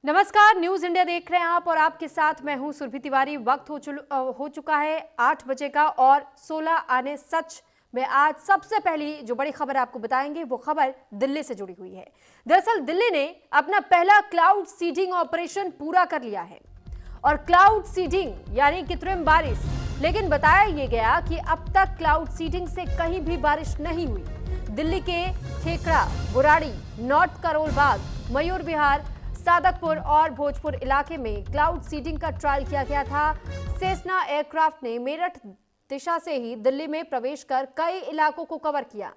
नमस्कार, news India देख रहे हैं आप और आपके साथ मैं हूं सुरभि तिवारी। वक्त हो चुका है 8 बजे का और 16 आने सच में आज सबसे पहली जो बड़ी खबर आपको बताएंगे वो खबर दिल्ली से जुड़ी हुई है। दरअसल दिल्ली ने अपना पहला क्लाउड सीडिंग ऑपरेशन पूरा कर लिया है और क्लाउड सीडिंग यानी कृत्रिम बारिश, लेकिन बताया ये गया कि अब तक क्लाउड सीडिंग से कहीं भी बारिश नहीं हुई। दिल्ली के खेकड़ा, बुराड़ी, नॉर्थ करोल बाग, मयूर विहार, सादकपुर और भोजपुर इलाके में क्लाउड सीडिंग का ट्रायल किया गया था। सेसना एयरक्राफ्ट ने मेरठ दिशा से ही दिल्ली में प्रवेश कर कई इलाकों को कवर किया।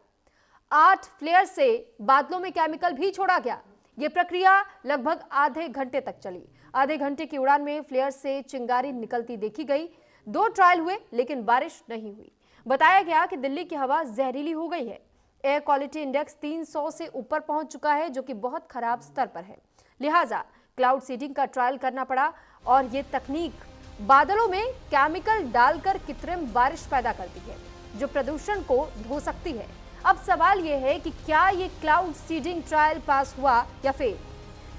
8 फ्लेयर से बादलों में केमिकल भी छोड़ा गया। ये प्रक्रिया लगभग आधे घंटे तक चली। आधे घंटे की उड़ान में फ्लेयर से चिंगारी निकलती देखी गई। 2 ट्रायल हुए लेकिन बारिश नहीं हुई। बताया गया कि दिल्ली की हवा जहरीली हो गई है। एयर क्वालिटी इंडेक्स 300 से ऊपर पहुंच चुका है, जो कि बहुत खराब स्तर पर है। लिहाजा क्लाउड सीडिंग का ट्रायल करना पड़ा और ये तकनीक बादलों में केमिकल डालकर कृत्रिम बारिश पैदा करती है, जो प्रदूषण को धो सकती है। अब सवाल ये है कि क्या ये क्लाउड सीडिंग ट्रायल पास हुआ या फेल,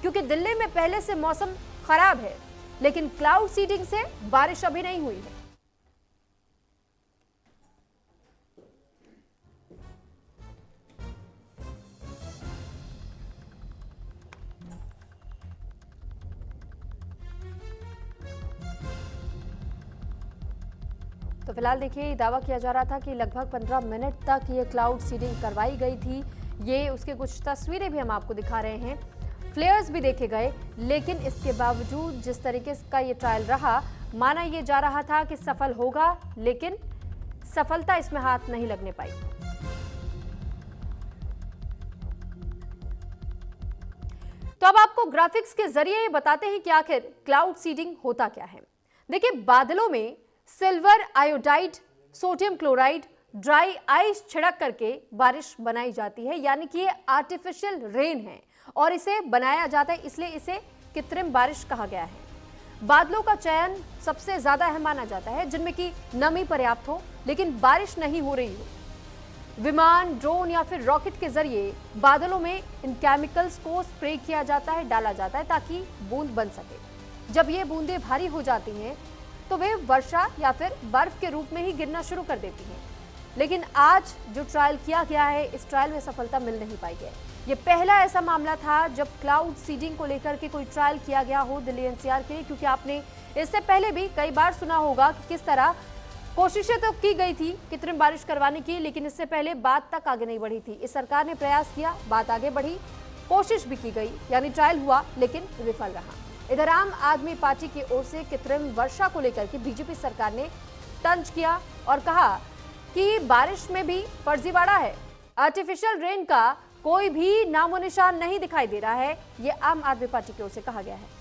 क्योंकि दिल्ली में पहले से मौसम खराब है लेकिन क्लाउड सीडिंग से बारिश अभी नहीं हुई है। तो फिलहाल देखिए, दावा किया जा रहा था कि लगभग 15 मिनट तक ये क्लाउड सीडिंग करवाई गई थी। ये उसके कुछ तस्वीरें भी हम आपको दिखा रहे हैं, फ्लेयर्स भी देखे गए, लेकिन इसके बावजूद जिस तरीके का ये ट्रायल रहा, माना ये जा रहा था कि सफल होगा, लेकिन सफलता इसमें हाथ नहीं लगने पाई। तो अब आपको ग्राफिक्स के जरिए ये बताते हैं कि आखिर क्लाउड सीडिंग होता क्या है। देखिए, बादलों में silver iodide, sodium chloride, dry ice छिड़क करके बारिश बनाई जाती है, यानी कि ये आर्टिफिशियल रेन है और इसे बनाया जाता है, इसलिए इसे कृत्रिम बारिश कहा गया है। बादलों का चयन सबसे ज्यादा अहम माना जाता है जिनमें कि नमी पर्याप्त हो लेकिन बारिश नहीं हो रही हो। विमान, ड्रोन या फिर रॉकेट के जरिए बादलों में इन केमिकल्स को स्प्रे किया जाता है, डाला जाता है ताकि बूंद बन सके। जब ये बूंदें भारी हो जाती हैं तो वे वर्षा या फिर बर्फ के रूप में ही गिरना शुरू कर देती हैं। लेकिन आज जो ट्रायल किया गया है, इस ट्रायल में सफलता मिल नहीं पाई है। ये पहला ऐसा मामला था जब क्लाउड सीडिंग को लेकर के कोई ट्रायल किया गया हो दिल्ली एनसीआर के लिए, क्योंकि आपने इससे पहले भी कई बार सुना होगा कि किस तरह कोशिशें तो की गई थी कृत्रिम बारिश करवाने की, लेकिन इससे पहले बात तक आगे नहीं बढ़ी थी। इस सरकार ने प्रयास किया, बात आगे बढ़ी, कोशिश भी की गई, यानी ट्रायल हुआ लेकिन विफल रहा। इधर आम आदमी पार्टी की ओर से कृत्रिम वर्षा को लेकर के बीजेपी सरकार ने तंज किया और कहा कि बारिश में भी फर्जीवाड़ा है। आर्टिफिशियल रेन का कोई भी नामो निशान नहीं दिखाई दे रहा है, ये आम आदमी पार्टी की ओर से कहा गया है।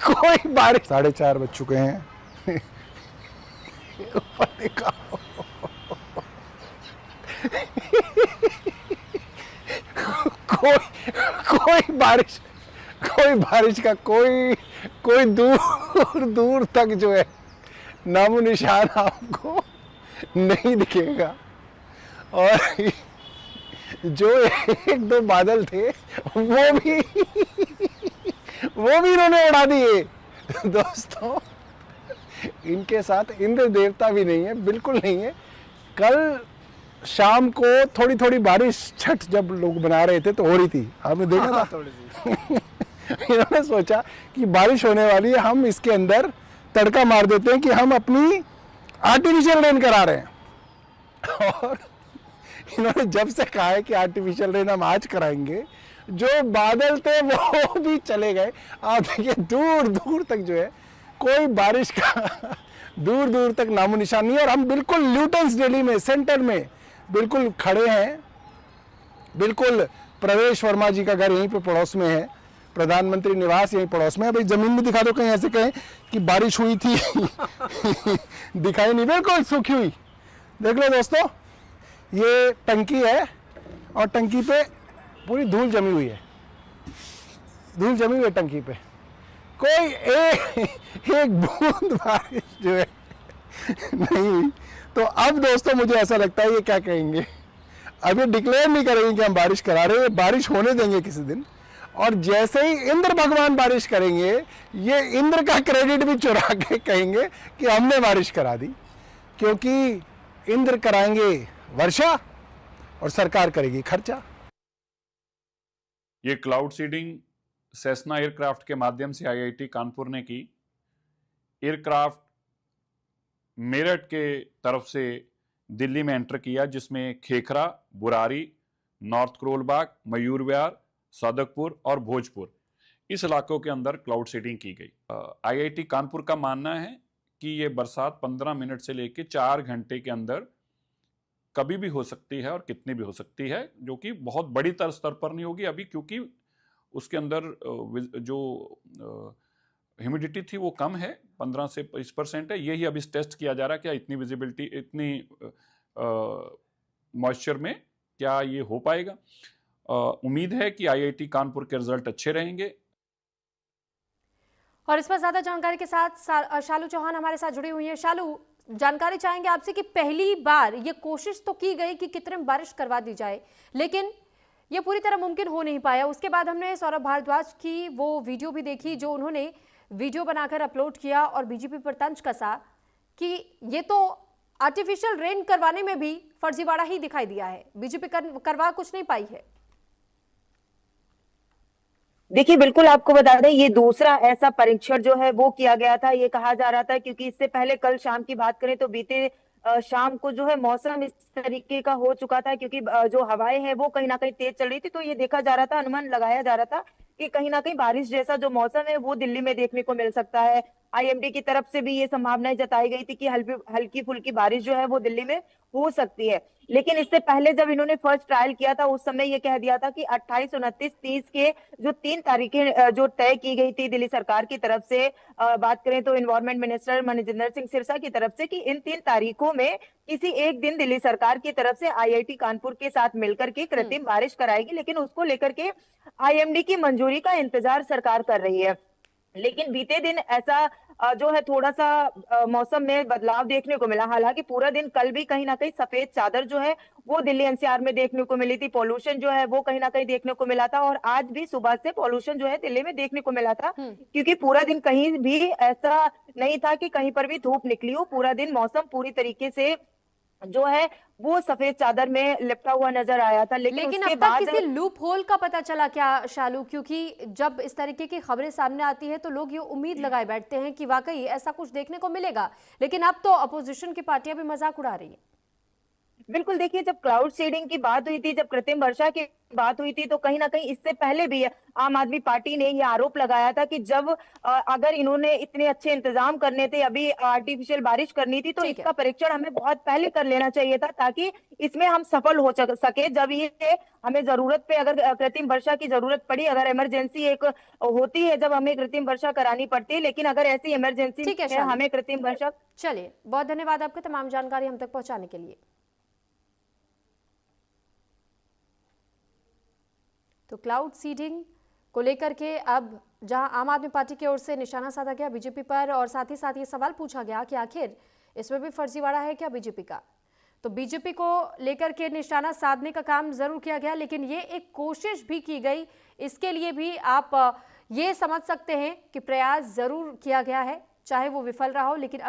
कोई बारिश 4:30 बज चुके हैं। कोई बारिश का कोई दूर दूर तक जो है नामो निशान आपको नहीं दिखेगा। और जो 1-2 बादल थे वो भी इन्होंने उड़ा दिए। दोस्तों, इनके साथ इंद्र देवता भी नहीं है, बिल्कुल नहीं है। कल शाम को थोड़ी थोड़ी बारिश छठ जब लोग बना रहे थे तो हो रही थी, आपने देखा था थोड़ी सी। इन्होंने सोचा कि बारिश होने वाली है, हम इसके अंदर तड़का मार देते हैं कि हम अपनी आर्टिफिशियल रेन करा रहे हैं। और इन्होंने जब से कहा है कि आर्टिफिशियल रेन हम आज कराएंगे, जो बादल थे वो भी चले गए। आप देखिए, दूर दूर तक जो है कोई बारिश का दूर दूर तक नामो निशान नहीं है। और हम बिल्कुल ल्यूटन्स दिल्ली में सेंटर में बिल्कुल खड़े हैं। बिल्कुल प्रवेश वर्मा जी का घर यहीं पे पड़ोस में है, प्रधानमंत्री निवास यहीं पड़ोस में है। भाई जमीन भी दिखा दो, कहीं ऐसे कहें कि बारिश हुई थी। दिखाई नहीं, बिल्कुल सूखी हुई। देख लो दोस्तों, ये टंकी है और टंकी पे पूरी धूल जमी हुई है, धूल जमी हुई है टंकी पे। कोई एक बूंद बारिश जो है नहीं हुई। तो अब दोस्तों मुझे ऐसा लगता है ये क्या कहेंगे, अब ये डिक्लेयर नहीं करेंगे कि हम बारिश करा रहे हैं, बारिश होने देंगे किसी दिन, और जैसे ही इंद्र भगवान बारिश करेंगे ये इंद्र का क्रेडिट भी चुरा के कहेंगे कि हमने बारिश करा दी, क्योंकि इंद्र कराएंगे वर्षा और सरकार करेगी खर्चा। ये क्लाउड सीडिंग सेस्ना एयरक्राफ्ट के माध्यम से आईआईटी कानपुर ने की। एयरक्राफ्ट मेरठ के तरफ से दिल्ली में एंटर किया, जिसमें खेखरा, बुरारी, नॉर्थ करोलबाग, मयूर विहार, सदकपुर और भोजपुर, इस इलाकों के अंदर क्लाउड सीडिंग की गई। आईआईटी कानपुर का मानना है कि ये बरसात 15 मिनट से लेकर 4 घंटे के अंदर कभी भी हो सकती है और कितनी भी हो सकती है, जो कि बहुत बड़ी स्तर पर नहीं होगी अभी, क्योंकि उसके अंदर जो ह्यूमिडिटी थी वो कम है, 15 से 20% है। यही अभी टेस्ट किया जा रहा है क्या इतनी विजिबिलिटी, इतनी मॉइस्चर में क्या ये हो पाएगा। उम्मीद है कि आईआईटी कानपुर के रिजल्ट अच्छे रहेंगे। और इस पर ज्यादा जानकारी के साथ शालू चौहान हमारे साथ जुड़ी हुई है। शालू, जानकारी चाहेंगे आपसे कि पहली बार ये कोशिश तो की गई कि कृत्रिम बारिश करवा दी जाए, लेकिन ये पूरी तरह मुमकिन हो नहीं पाया। उसके बाद हमने सौरभ भारद्वाज की वो वीडियो भी देखी जो उन्होंने वीडियो बनाकर अपलोड किया और बीजेपी पर तंज कसा कि ये तो आर्टिफिशियल रेन करवाने में भी फर्जीवाड़ा ही दिखाई दिया है, बीजेपी करवा कुछ नहीं पाई है। देखिए, बिल्कुल आपको बता दें, ये दूसरा ऐसा परीक्षण जो है वो किया गया था। ये कहा जा रहा था क्योंकि इससे पहले कल शाम की बात करें तो बीते शाम को जो है मौसम इस तरीके का हो चुका था, क्योंकि जो हवाएं हैं वो कहीं ना कहीं तेज चल रही थी। तो ये देखा जा रहा था, अनुमान लगाया जा रहा था कि कहीं ना कहीं बारिश जैसा जो मौसम है वो दिल्ली में देखने को मिल सकता है। आईएमडी की तरफ से भी ये संभावनाएं जताई गई थी कि हल्की फुल्की बारिश जो है वो दिल्ली में हो सकती है। लेकिन इससे पहले जब इन्होंने फर्स्ट ट्रायल किया था उस समय ये कह दिया था कि 28, 29, 30 के जो 3 तारीखें जो तय की गई थी दिल्ली सरकार की तरफ से, बात करें तो एनवायरमेंट मिनिस्टर मनजिंदर सिंह सिरसा की तरफ से, कि इन 3 तारीखों में किसी एक दिन दिल्ली सरकार की तरफ से आईआईटी कानपुर के साथ मिलकर के कृत्रिम बारिश कराएगी। लेकिन उसको लेकर के आईएमडी की मंजूरी का इंतजार सरकार कर रही है। लेकिन बीते दिन ऐसा जो है थोड़ा सा मौसम में बदलाव देखने को मिला। हालांकि पूरा दिन कल भी कहीं ना कहीं सफेद चादर जो है वो दिल्ली एनसीआर में देखने को मिली थी, पॉल्यूशन जो है वो कहीं ना कहीं देखने को मिला था, और आज भी सुबह से पॉल्यूशन जो है दिल्ली में देखने को मिला था, क्योंकि पूरा दिन कहीं भी ऐसा नहीं था कि कहीं पर भी धूप निकली हो। पूरा दिन मौसम पूरी तरीके से जो है वो सफेद चादर में लिपटा हुआ नजर आया था। लेकिन अब तक किसी लूप होल का पता चला क्या शालू? क्योंकि जब इस तरीके की खबरें सामने आती है तो लोग ये उम्मीद लगाए बैठते हैं कि वाकई ऐसा कुछ देखने को मिलेगा, लेकिन अब तो अपोजिशन की पार्टियां भी मजाक उड़ा रही है। बिल्कुल, देखिए, जब क्लाउड सीडिंग की बात हुई थी, जब कृत्रिम वर्षा की बात हुई थी, तो कहीं ना कहीं इससे पहले भी आम आदमी पार्टी ने ये आरोप लगाया था कि जब अगर इन्होंने इतने अच्छे इंतजाम करने थे, अभी आर्टिफिशियल बारिश करनी थी, तो इसका परीक्षण हमें बहुत पहले कर लेना चाहिए था, ताकि इसमें हम सफल हो सके। जब ये हमें जरूरत पे अगर कृत्रिम वर्षा की जरूरत पड़ी, अगर इमरजेंसी एक होती है जब हमें कृत्रिम वर्षा करानी पड़ती है, लेकिन अगर ऐसी इमरजेंसी में हमें कृत्रिम वर्षा। चलिए, बहुत धन्यवाद आपका तमाम जानकारी हम तक पहुंचाने के लिए। तो क्लाउड सीडिंग को लेकर के अब जहां आम आदमी पार्टी की ओर से निशाना साधा गया बीजेपी पर, और साथ ही साथ ये सवाल पूछा गया कि आखिर इसमें भी फर्जीवाड़ा है क्या बीजेपी का, तो बीजेपी को लेकर के निशाना साधने का काम जरूर किया गया, लेकिन ये एक कोशिश भी की गई। इसके लिए भी आप ये समझ सकते हैं कि प्रयास जरूर किया गया है, चाहे वो विफल रहा हो, लेकिन